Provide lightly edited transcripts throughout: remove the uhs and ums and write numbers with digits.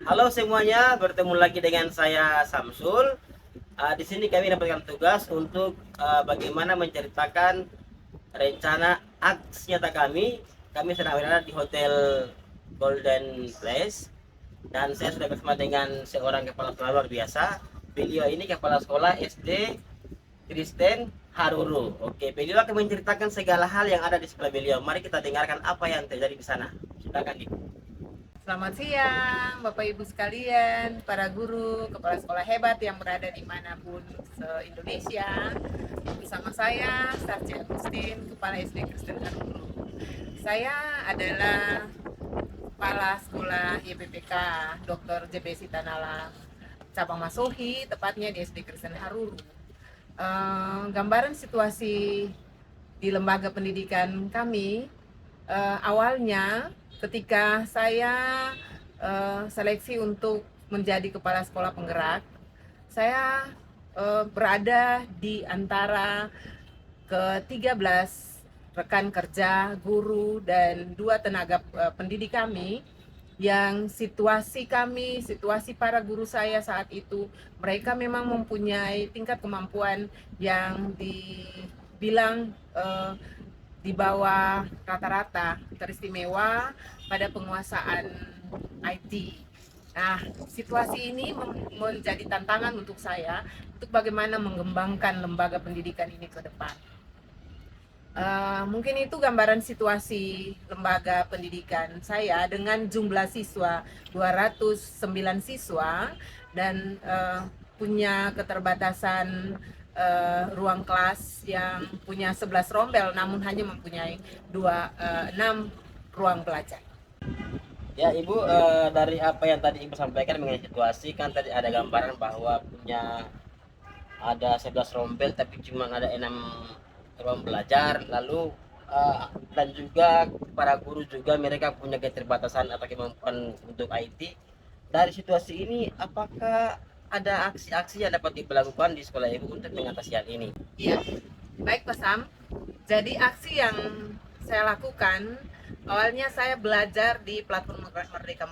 Halo semuanya, bertemu lagi dengan saya Samsul. Di sini kami dapatkan tugas untuk bagaimana menceritakan rencana aksi nyata kami. Kami sedang berada di Hotel Golden Place dan saya sudah bersama dengan seorang kepala sekolah luar biasa. Beliau ini kepala sekolah SD Kristen Haruru. Oke, beliau akan menceritakan segala hal yang ada di sekolah beliau. Mari kita dengarkan apa yang terjadi di sana. Silakan, Ibu. Selamat siang, Bapak Ibu sekalian, para guru, kepala sekolah hebat yang berada dimanapun se-Indonesia. Bersama saya, Sarci Agustin, Kepala SD Kristen Harulu. Saya adalah Kepala Sekolah YPPK Dr. JP Sitanala Cabang Masohi, tepatnya di SD Kristen Harulu. Gambaran situasi di lembaga pendidikan kami, awalnya ketika saya seleksi untuk menjadi kepala sekolah penggerak, saya berada di antara ke-13 rekan kerja, guru, dan 2 tenaga pendidik kami yang situasi para guru saya saat itu, mereka memang mempunyai tingkat kemampuan yang dibilang di bawah rata-rata, teristimewa pada penguasaan IT. Nah, situasi ini menjadi tantangan untuk saya untuk bagaimana mengembangkan lembaga pendidikan ini ke depan. Mungkin itu gambaran situasi lembaga pendidikan saya dengan jumlah siswa 209 siswa dan punya keterbatasan ruang kelas yang punya 11 rombel namun hanya mempunyai 6 ruang belajar. Ya Ibu, dari apa yang tadi Ibu sampaikan mengenai situasi, kan tadi ada gambaran bahwa punya ada 11 rombel tapi cuma ada 6 ruang belajar, lalu dan juga para guru juga mereka punya keterbatasan atau kemampuan untuk IT. Dari situasi ini, apakah ada aksi-aksi yang dapat dilakukan di sekolah Ibu untuk mengatasi hal ini? Iya, baik Pak Sam. Jadi aksi yang saya lakukan, awalnya saya belajar di platform Merdeka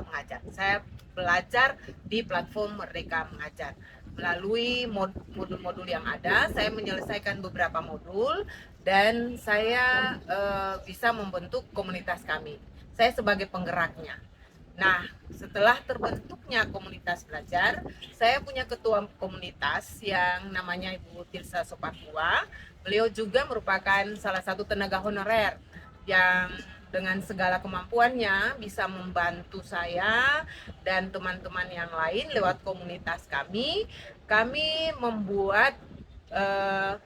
Mengajar. Saya belajar di platform Merdeka Mengajar. Melalui modul-modul yang ada, saya menyelesaikan beberapa modul dan saya bisa membentuk komunitas kami. Saya sebagai penggeraknya. Nah, setelah terbentuknya komunitas belajar, saya punya ketua komunitas yang namanya Ibu Tirsa Sopakua. Beliau juga merupakan salah satu tenaga honorer yang dengan segala kemampuannya bisa membantu saya dan teman-teman yang lain lewat komunitas kami. Kami membuat eh,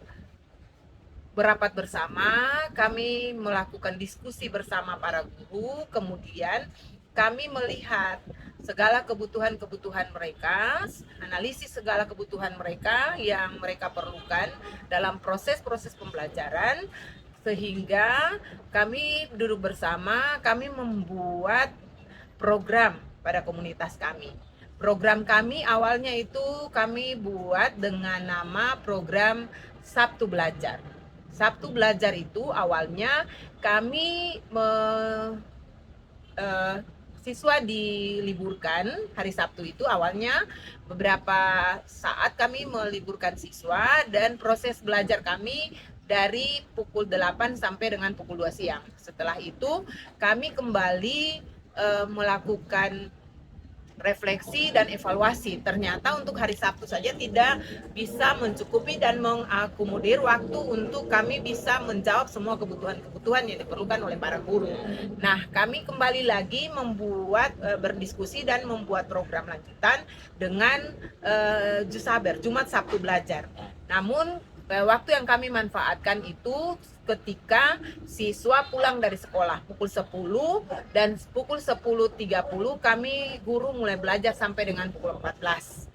berapat bersama, kami melakukan diskusi bersama para guru, kemudian kami melihat segala kebutuhan-kebutuhan mereka, analisis segala kebutuhan mereka yang mereka perlukan dalam proses-proses pembelajaran, sehingga kami duduk bersama, kami membuat program pada komunitas kami. Program kami awalnya itu kami buat dengan nama program Sabtu Belajar. Sabtu Belajar itu awalnya kami siswa diliburkan hari Sabtu itu awalnya beberapa saat kami meliburkan siswa dan proses belajar kami dari pukul 8 sampai dengan pukul 2 siang. Setelah itu kami kembali melakukan refleksi dan evaluasi. Ternyata untuk hari Sabtu saja tidak bisa mencukupi dan mengakomodir waktu untuk kami bisa menjawab semua kebutuhan-kebutuhan yang diperlukan oleh para guru. Nah, kami kembali lagi membuat berdiskusi dan membuat program lanjutan dengan Jusaber, Jumat Sabtu Belajar. Namun waktu yang kami manfaatkan itu ketika siswa pulang dari sekolah pukul 10 dan pukul 10.30 kami guru mulai belajar sampai dengan pukul 14.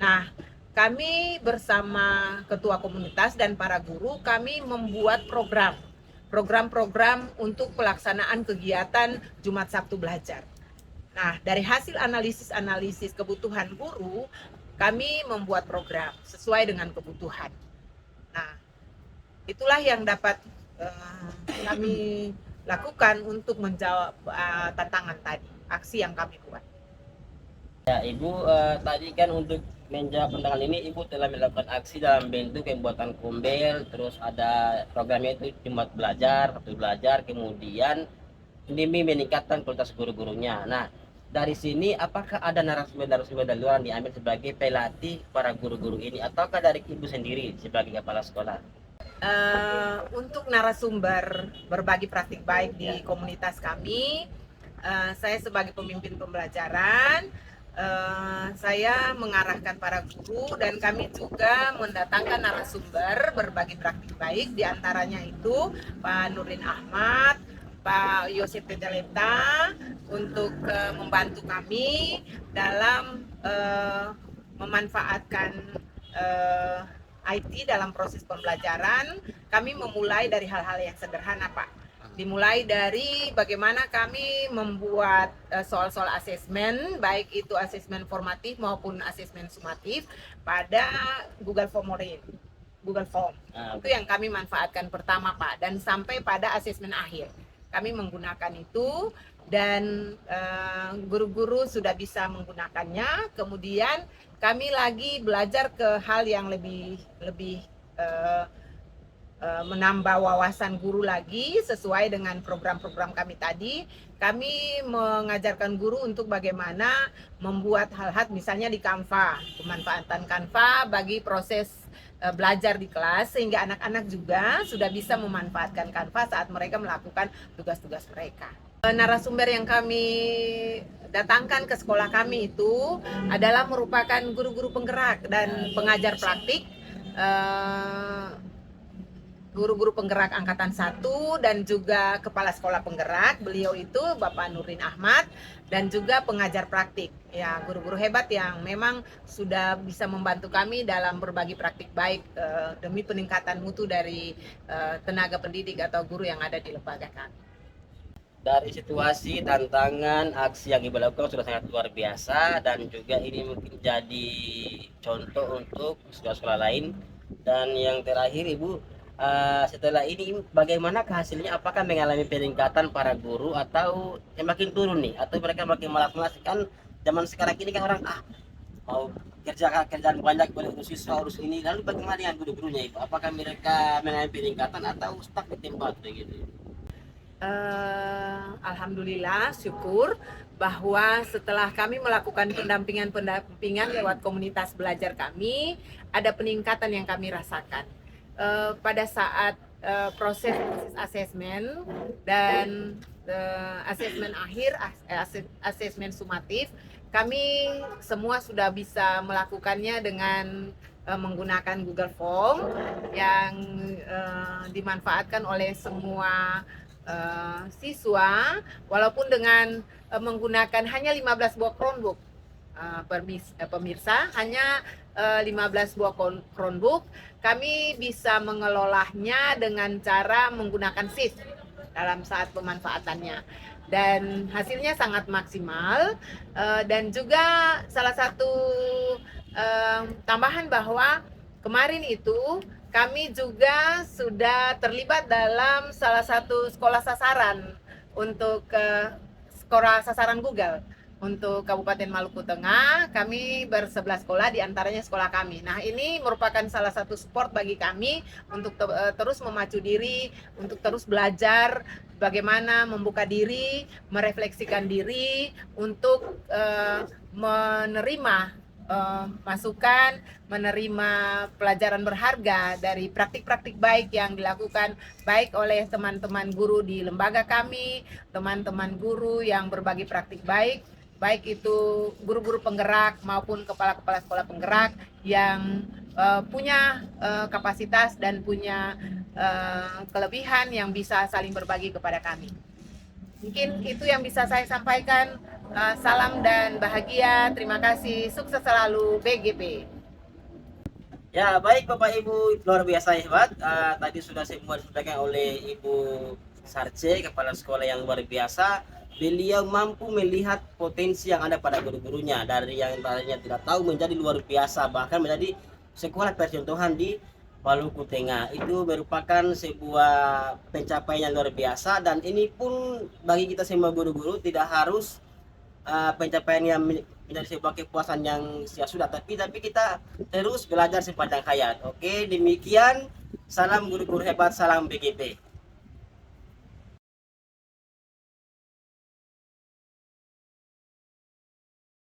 Nah, kami bersama ketua komunitas dan para guru kami membuat program-program untuk pelaksanaan kegiatan Jumat Sabtu Belajar. Nah, dari hasil analisis kebutuhan guru, kami membuat program sesuai dengan kebutuhan. Nah, itulah yang dapat kami lakukan untuk menjawab tantangan tadi. aksi yang kami buat. Ya, Ibu tadi kan untuk menjawab tantangan ini Ibu telah melakukan aksi dalam bentuk pembuatan kumbel, terus ada programnya itu cuma belajar, kemudian demi meningkatkan kualitas guru-gurunya. Nah, dari sini apakah ada narasumber-narasumber dari luar yang diambil sebagai pelatih para guru-guru ini ataukah dari Ibu sendiri sebagai kepala sekolah? Untuk narasumber berbagi praktik baik di komunitas kami, saya sebagai pemimpin pembelajaran, saya mengarahkan para guru dan kami juga mendatangkan narasumber berbagi praktik baik, diantaranya itu Pak Nurin Ahmad, Pak Yosef Pejaleta untuk membantu kami dalam memanfaatkan IT dalam proses pembelajaran. Kami memulai dari hal-hal yang sederhana, Pak. Dimulai dari bagaimana kami membuat soal-soal asesmen, baik itu asesmen formatif maupun asesmen sumatif pada Google Form. Itu yang kami manfaatkan pertama, Pak, dan sampai pada asesmen akhir. Kami menggunakan itu dan guru-guru sudah bisa menggunakannya. Kemudian kami lagi belajar ke hal yang lebih menambah wawasan guru lagi sesuai dengan program-program kami tadi. Kami mengajarkan guru untuk bagaimana membuat hal-hal misalnya di Canva, pemanfaatan Canva bagi proses belajar di kelas sehingga anak-anak juga sudah bisa memanfaatkan Canva saat mereka melakukan tugas-tugas mereka. Narasumber yang kami datangkan ke sekolah kami itu adalah merupakan guru-guru penggerak dan pengajar praktik, guru-guru penggerak angkatan 1 dan juga kepala sekolah penggerak. Beliau itu Bapak Nurin Ahmad dan juga pengajar praktik. Ya, guru-guru hebat yang memang sudah bisa membantu kami dalam berbagi praktik baik demi peningkatan mutu dari tenaga pendidik atau guru yang ada di lembaga kami. Dari situasi, tantangan, aksi yang Ibu lakukan sudah sangat luar biasa dan juga ini mungkin jadi contoh untuk sekolah-sekolah lain. Dan yang terakhir Ibu, setelah ini bagaimana hasilnya, apakah mengalami peningkatan para guru atau makin turun nih, atau mereka makin malas-malas? Kan zaman sekarang ini kan orang mau kerjaan banyak, boleh urus siswa, urus ini, lalu bagaimana dengan guru-gurunya Ibu? Apakah mereka mengalami peningkatan atau stuck di tempat begitu? Alhamdulillah, syukur bahwa setelah kami melakukan pendampingan lewat komunitas belajar kami, ada peningkatan yang kami rasakan. Pada saat proses asesmen dan asesmen akhir, asesmen sumatif, kami semua sudah bisa melakukannya dengan menggunakan Google Form yang dimanfaatkan oleh semua siswa, walaupun dengan menggunakan hanya 15 buah Chromebook. Pemirsa, hanya 15 buah Chromebook, kami bisa mengelolanya dengan cara menggunakan shift dalam saat pemanfaatannya, dan hasilnya sangat maksimal. Dan juga salah satu tambahan bahwa kemarin itu kami juga sudah terlibat dalam salah satu sekolah sasaran untuk sekolah sasaran Google untuk Kabupaten Maluku Tengah. Kami bersebelas sekolah, diantaranya sekolah kami. Nah, ini merupakan salah satu support bagi kami untuk terus memacu diri, untuk terus belajar bagaimana membuka diri, merefleksikan diri, untuk menerima masukan, menerima pelajaran berharga dari praktik-praktik baik yang dilakukan baik oleh teman-teman guru di lembaga kami, teman-teman guru yang berbagi praktik baik itu guru-guru penggerak maupun kepala-kepala sekolah penggerak yang punya kapasitas dan punya kelebihan yang bisa saling berbagi kepada kami. Mungkin itu yang bisa saya sampaikan. Salam dan bahagia. Terima kasih. Sukses selalu BGP. Ya, baik Bapak Ibu, luar biasa hebat. Tadi sudah semua disampaikan oleh Ibu Sarce, kepala sekolah yang luar biasa. Beliau mampu melihat potensi yang ada pada guru-gurunya, dari yang tadinya tidak tahu menjadi luar biasa, bahkan menjadi sekolah percontohan di Maluku Tengah. Itu merupakan sebuah pencapaian yang luar biasa, dan ini pun bagi kita semua guru-guru tidak harus pencapaian yang menjadi sebuah kepuasan yang sudah, tapi kita terus belajar sepanjang hayat. Oke, demikian. Salam guru-guru hebat, salam BGP.